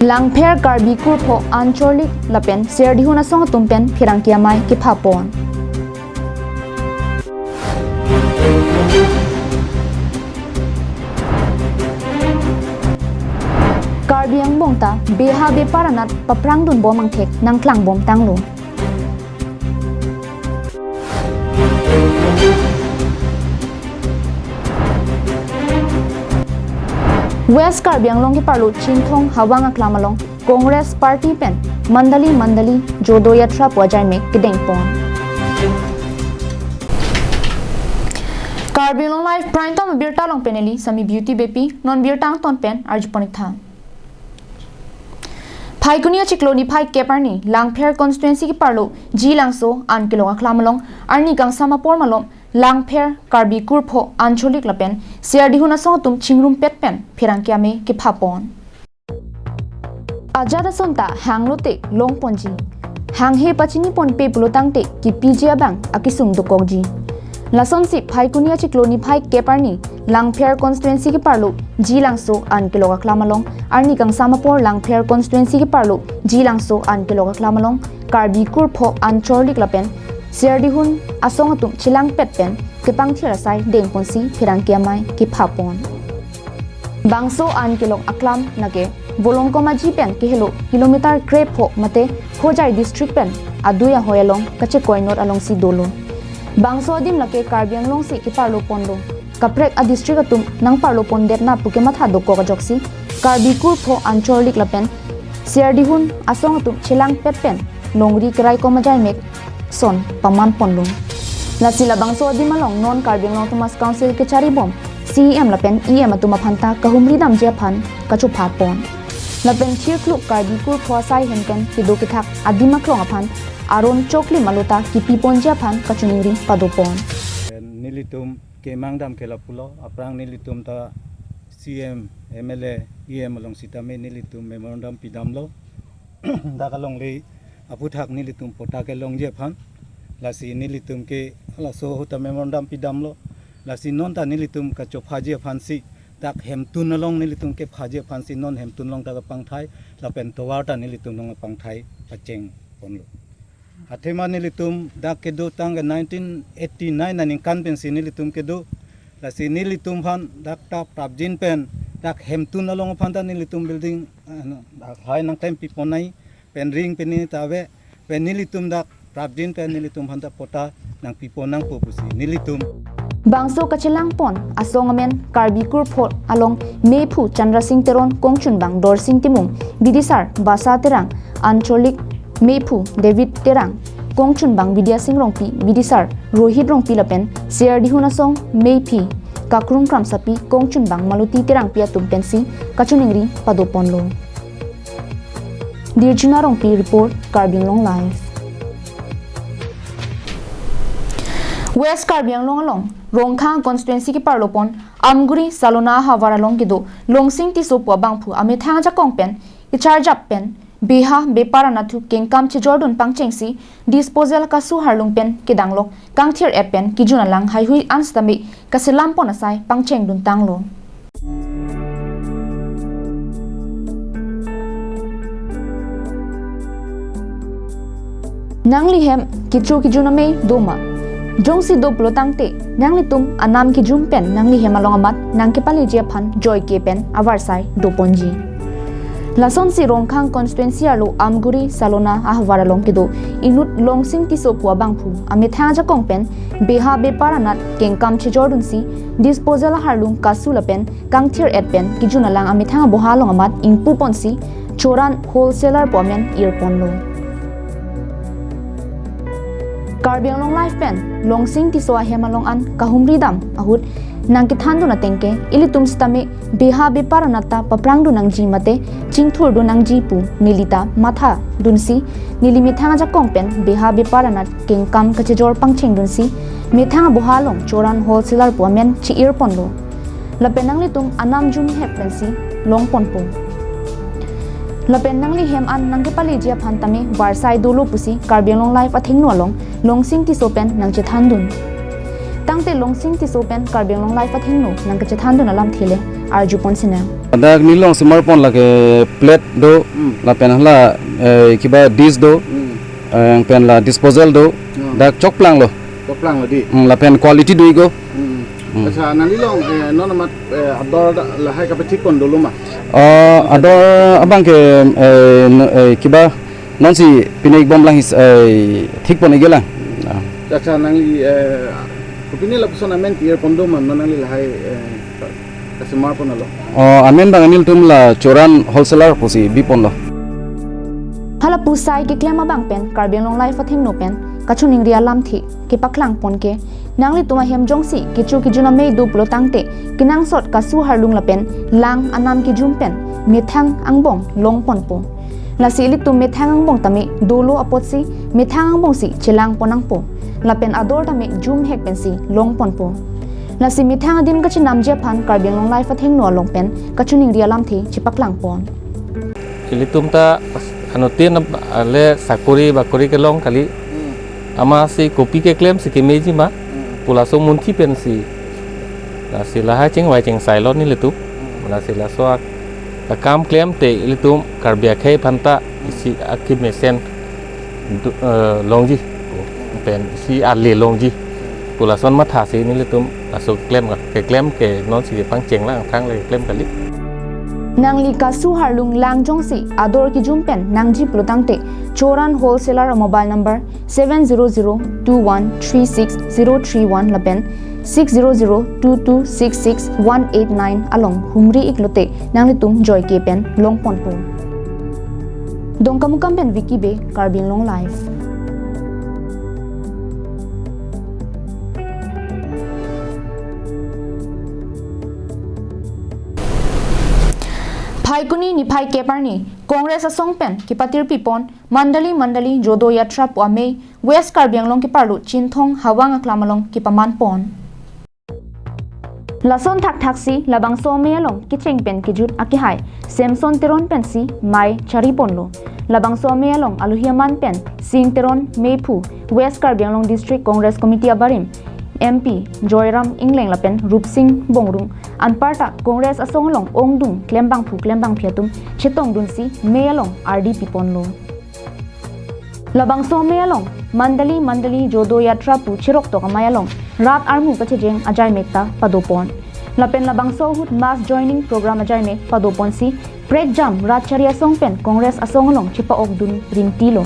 Langpher karbi kurpho ancholik lapen serdihuna song tumpen phirangkiamai ki phapon karbi ang bongta beha be paranat paprang dun bom ang thek nang tlang bom tanglo West Karbiang long ki parlo chinthong hawang aklamalong Congress Party pen mandali jodo yatra pwajai mek kideng pon Karbiang long live prime time birta long peneli sami beauty bepi non birtang ton pen arjuponik tha Phaikunia chikloni phai keparni Langpher constituency ki parlo ji langso an kilo aklamalong arni gangsama por malom Langpher karbi kurpho ancholik lapen siardihuna songtum chingrum pet pen phirangkiame ki phapon ajada sonta hanglote longponji hanghe pachini pon pe pulotangte ki pijia bang akisung dokogji lasonsi phaikunia chikloni phai keparni Langpher constituency ki parlo ji langso an kilo aklamalong arni gangsama por Langpher constituency ki parlo ji langso an kilo aklamalong karbi kurpho ancholik lapen Siardihun asong atum chilang petpen kepang thirasai deng ponsi phirangkiamai ki phapon bangso an kilong aklam nage bolong komaji pen ki helo kilometer krep ho mate khojai district pen aduya hoyalong kache koinot along si dolo bangso adim lake karbiang long si ki parlo ponlo kaprek a district atum nang parlo pon det na puke matha doko ka joksi karbi kurpho ancholik lapen siardihun asong atum chilang petpen longri krai komajai mek son paman ponlung la sila bangso di malong non karbiang long tumas council ke charibom CEM lapen EM atuma phanta kahumri dam je phan kachu phapon lapen thir kluk karbi kur phwasai henken kido kithak adima klong aphan aron chokli malota ki pipon je phan kachuniri padopon nilitum ke mangdam kelapulo aprang nilitum ta CM MLA EM along sitame nilitum memorandum pidamlo dakalong le aputhak nilitum potake longje phan lasi nilitum ke laso hota memorandum pidamlo lasi non ta nilitum ka chophaje phansi tak hemtun along nilitum ke phaje phansi non hemtun long ta pangthai lapen towar ta nilitum long pangthai pacheng ponlo athema nilitum dak ke do tang 1989 naning kan pen si nilitum ke do lasi nilitum phan dak ta prabjin pen dak hemtun along phan ta nilitum building hai nang time piponai pen ring penini tawe pen nilitum dak prabjin pen nilitum hanta pota nang piponang popusi nilitum bangso kachelang pon asong amen karbi kurpho along mephu chandra singh teron kongchun bang dor singh timung bidisar basa terang ancholik mephu david terang kongchun bang vidya singh rongpi bidisar rohit rongpi lapen siardihuna song mepi kakrum kramsapi kongchun bang maluti terang pia tumpensi kachuningri padoponlo Dirjuna Rongpi report Karbiang Long Live West Karbiang Long along Rongkhang constituency ki parlopon Amguri Salona Havara long kido Longsing ti sopwa bangphu ame thang ja kongpen ki charjap pen beha bepara nathu kengkam che jordan pangchengsi disposal ka su harlung pen kidanglok kangthir epen ki junalang haihui anstami kasilam pon asai pangcheng dun tanglo Nangli hem kichu kijuname doma jongsi do plotangte nangli tum anam ki jumpen nangli hem along amat nangke pali je phan joy ke pen avarsai do ponji lason si rongkhang constituency alo amguri salona ahwara long kido inut longsing ti sopwa bangphu ame tha ja kongpen beha beparanat kengkam che jordun si disposal harlung kasula pen kangthir et pen kijuna lang ame tha boha long amat ingpu ponsi choran wholesaler pomen earphone lo Karbiang Long Life Pen Longsing ti soa hema long an kahumri dam ahut nang kithan do na tengke ilitum stame beha beparanata paprang do nang ji mate chingthur do nang ji pu nilita matha dunsi nilimi thanga ja kongpen beha beparanat kengkam kache jor pangcheng dunsi methanga bohalong choran wholesaler pomen chi earphone lo lapenang litum anam jum heppensi long ponpo lapen nangli hem an nangke pali jia phantame warsai dolo pusi Karbiang Long Life athing no long longsing ti sopen nangche thandun tangte longsing ti sopen Karbiang Long Life athing no nangche thandun alam thile arjupon sina Adak nilong smartphone la ke plate do la pen hala kiba dish do yang pen la disposal do dak chok plang lo Koplang lagi. la pen quality do igo Kasa nalilong non amat ador lah hai kapetik pun dulu mah. ador abang ke kiba non si pinik bom lang his thik pon igela Kasa nangli kupini lah pusana men tier pondo man nangli lah hai kasemar pun alo. amen bang anil tum la choran wholesaler posi bipon lo hala pusai ke klema bang pen karbeng long life athing no pen kachuning ria lam thi ke paklang pon ke nangli tuma hem jongsi ke chu ki juna mei du plo tangte kinang sot kasu harlung la pen lang anam ki jum pen methang angbong long pon po la si li tu methang angbong tami dolo apotsi methang angbong si chilang ponang po la pen ador tami jum hek pen si long pon po la si methang adim ka chinam je phan karbeng long life athing no long pen kachuning ria lam thi chipaklang pon Kilitum ta anotin ale sakuri bakuri ke long kali ama si kopi ke claim si kemeji ma pula so munti pensi la si la ha ching wai ching sai lo ni litu la si la so kam claim te litum karbia khai phanta si akimesen longji pen si ale longji pula son ma tha si ni litum la so claim ke non si phang cheng la khang le claim kali Nangli kasu harlung langjong si ador ki jumpen nangji plotangte choran wholesaler mobile number 70021360031 lapen 60022661189 along humri iklote nangli tum joy ke pen long pon po dongkamukam pen wiki be karbin long life Phaikuni ni phai keparni Congress asong pen ki patir pipon mandali jodo yatra puame West Karbiang long ki parlu chinthong hawang aklamalong ki paman pon Lason thak si labang so me along ki cheng pen ki jut akihai Samson teron pen si mai chari ponlo labang so me along aluhiaman pen sing teron mepu West Karbiang long District Congress Committee abarim MP Joyram Ingleng lapen Rup Singh Bongrung Anparta Congress asonglong ongdung klembang phiatum chetong dunsi mealong RDP ponlo labang so mealong mandali jodo yatra pu chirok to kamayalong rat armu kachejeng ajai mekta padopon lapen labang so hut mass joining program ajai mek padopon si break jam rat charia songpen Congress asonglong chipa ogdun rimtilo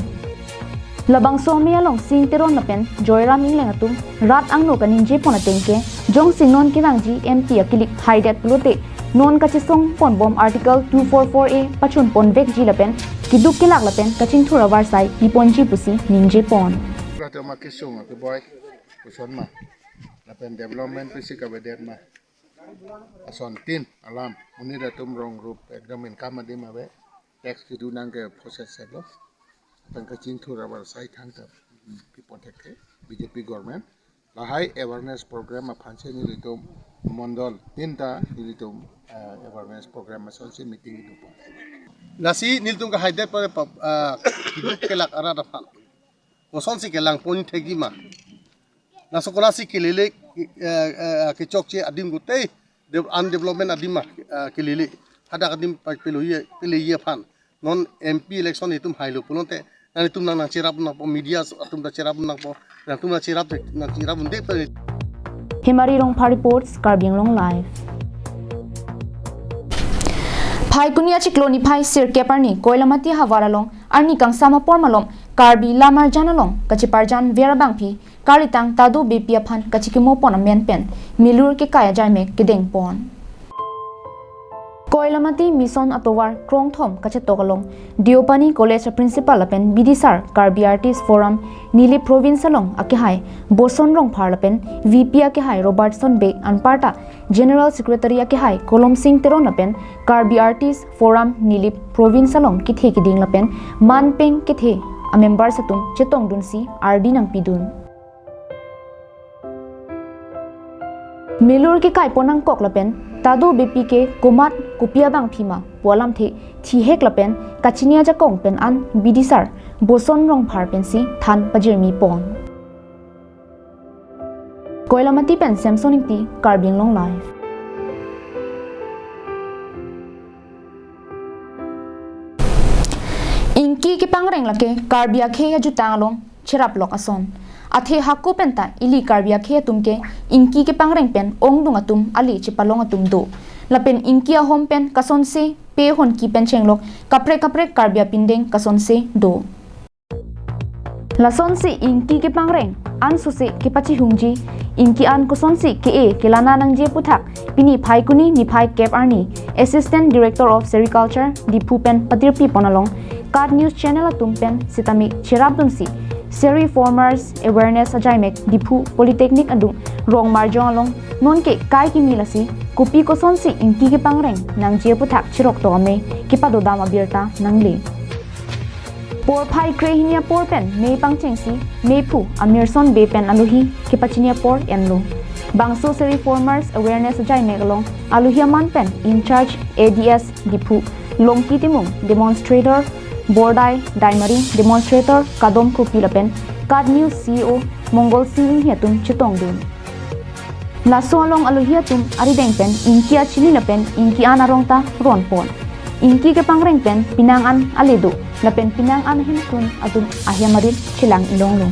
labang so mealong sing teron lapen Joyram Ingleng atum rat angno kaninje pon atengke jong sinon kinangji MP akilik haidet pulote non kachisong pon bom article 244A pachun pon vek ji lapen kiduk kilak lapen kaching thura warsai iponji pusi ningje pon Rata makisung aku boy kuson mah. Lapen development pisi kabedet mah. Ason tin alam muni datum rong rup ekdamin kamadi mah be tax kidu nang ke proses selo. Pen kaching thura warsai thangta people take BJP government lahai awareness program ma phanche ni litum mondol tinta litum awareness program ma sonsi meeting itu nasi niltum ka haide pare kiduk kelak ara da phal koson si kelang pon thegi ma nasokola si kelele ke chokche adim gute undevelopment adim ma kelele hada adim peloye phan non MP election itum hailo pulonte nani tum nang cerap nang po media atum da cerap nang po nang tum na cerap unde pe Himari Rong Pha reports Karbiang Long Live Phai kunia chikloni phai sir keparni koilamati hawaralong arni kangsama pormalom Karbi lamar janalong kachiparjan verabang phi karitang tadu bpia phan kachikimo pon amen pen milur ke kaya jaime kedeng pon Koilamati Mission Atowar Krongthom Kachetokalong Diopani College Principal Apen Bidisar Karbi Artist Forum Nili Province Along Akihai Boson Rong Parlapen VP Akihai Robertson Bay Anparta General Secretary Akihai Kolom Singh Teron Apen Karbi Artist Forum Nili Province Along Kithe Kiding Lapen Manpeng Kithe a member satum Chetong Dunsi RD Nang Pidun Milur ke kai ponang kok lapen tadu BP ke komat kupia bang phima polam the thi hek lapen kachinia ja kong pen an bidisar boson rong phar pen si than pajirmi pon Koilamati pen Samsung ti Karbiang Long Live reng lake karbia khe ya jutang long cherap lok ason athe hakku penta ili karbia khe tumke inki ke pangreng pen ong dung atum ali chipalong atum do lapen inki a hom pen kason se pe hon ki pen chenglok kapre kapre karbia pindeng kason se do lason si inki ke pangreng an su se ke pachi hungji inki an kuson si ke e kelana nang je puthak pini phai kuni ni phai cap arni assistant director of sericulture dipu pen patirpi ponalong card news channel atum pen sitami cherabdun si seri formers awareness ajaimek dipu polytechnic adung rong marjong along non ke kai ki milasi kopi koson si inki ke pangreng nang je puthak chirok to ame ki padodama birta nangle por phai krehinia por pen me pangchengsi me phu amirson be pen aluhi ke pachinia por enlo bangso seri formers awareness ajai megalong aluhi man pen in charge ads dipu longki timung demonstrator bordai daimari demonstrator kadom ko pilapen card news ceo mongol siling hiatum chitong dun laso along aluhi atum arideng pen inkia chili lapen inki anarong ta ron pon inki ke pangreng pen pinangan aledo lapen pinangan himkun atum ahyamarit chilang ilonglo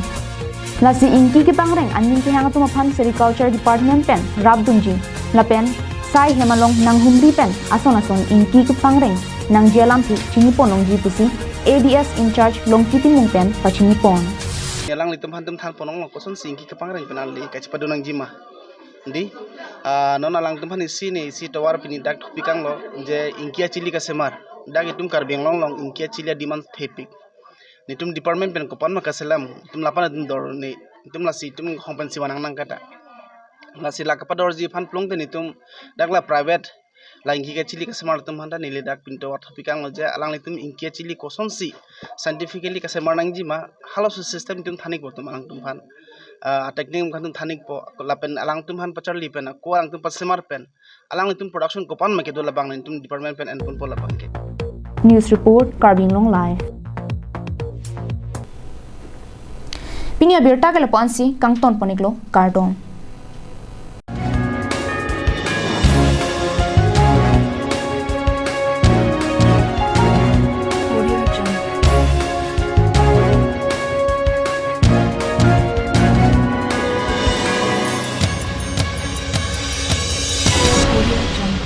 lasi inki ke pangreng anin ke hang atum aphan sericulture department pen rabdunji lapen sai hemalong nang humbi pen ason inki ke pangreng nang jalam pi chinipon longji pusi ads in charge longki timung pen pachinipon yalang litum hantum than ponong koson singki ke pangreng penali kachpadu nang jima di non alang tumpan isi tawar pini dak thupikang lo je inkia chili ka semar dak itum kar benglong long inkia chili demand thepik nitum department pen kopan ma kaselam tum lapan adum dor ni tum lasi tum kompensi wanang nang kata lasi la kapador ji fan plong te nitum dak la private la inkia chili ka semar tum handa nile dak pinto war thupikang lo je alang nitum inkia chili koson si scientifically ka semar nang jima halos system tum thanik botum alang tum fan teknik kan thanik po lapen alang tum han pacar lipen ko alang tum pasemar pen alang tum production kopan ma ke do labang tum department pen and pun po labang ke news report carbing long lai pinia birta ke lapansi kangton poniklo cardon Audio Jungle.